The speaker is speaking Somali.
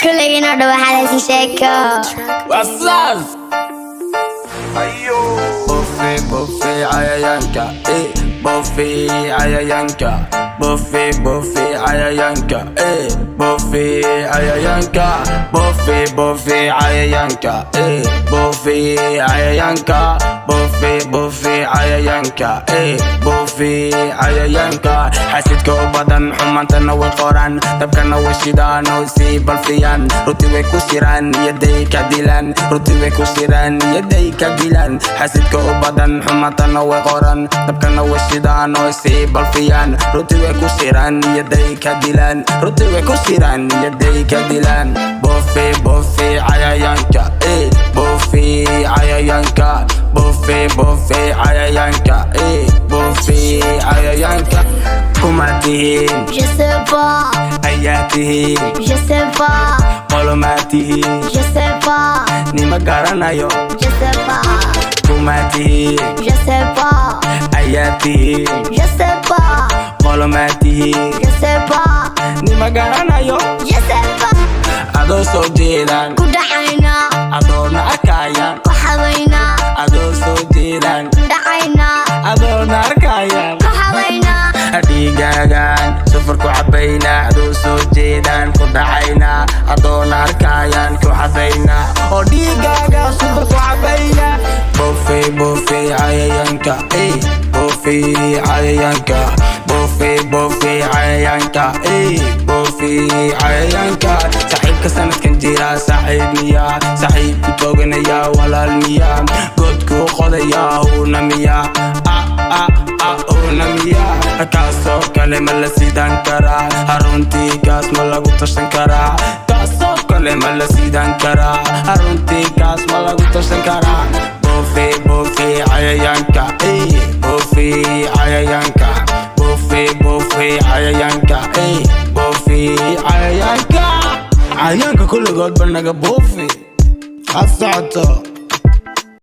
كلنا نروح على شيكو وصاص بوفي بوفي عيانكا بوفي عيانكا بوفي بوفي عيانكا بوفي عيانكا بوفي بوفي عيانكا بوفي عيانكا بوفي بوفي عيانكا بوفي عيانكا حسيتكو بدن حمانتنا والقران دبكنا والشيدان وسيب الفيان روتي ويكو سيران يديك ديلان روتي ويكو سيران يديك ديلان حسيتكو بدن حمانتنا والقران دبكنا والشيدان وسيب الفيان روتي ويكو سيران يديك ديلان روتي ويكو سيران يديك ديلان بوفي بوفي عيانكا بوفي عيانكا بوفي بوفي عيانكا بوفي عيانكا كوماتين Je sais pas, اياتين je sais pas, قلماتين je sais pas, نيما غارانايو je sais pas, كوماتين je sais pas, اياتين je sais pas, قلماتين je sais pas, نيما غارانايو je sais pas. adoo soo jeedaan كدحينا adoona arkayaan كحضينا adoo soo jeedaan كدحينا adoona arkayaan كحضينا dhiigaagaan safar ku cabaynaa adoo soo jeedaan ku dhacaynaa adoona arkayaan ku xadaynaa oo dhiigaagaan safar ku cabaynaa boofi boofi cayayaanka boofi cayayaanka boofi boofi cayayaanka boofi cayayaanka saxiibka sanadkan jira saaxiib miyaa saxiibku tooganayaa walaal miyaa godkuu qodayaa huuna miyaa unamiya kaasoo kale ma la sidaan karaa haruntii kaas ma lagu tashan karaa kaasoo kale ma la sidaan karaa haruntii kaas ma lagu tashan karaa boofi boofi cayayaanka boofi cayayaanka boofi boofi cayayaanka boofi cayayaanka cayayaanka kulligoodba naga boofi ha socoto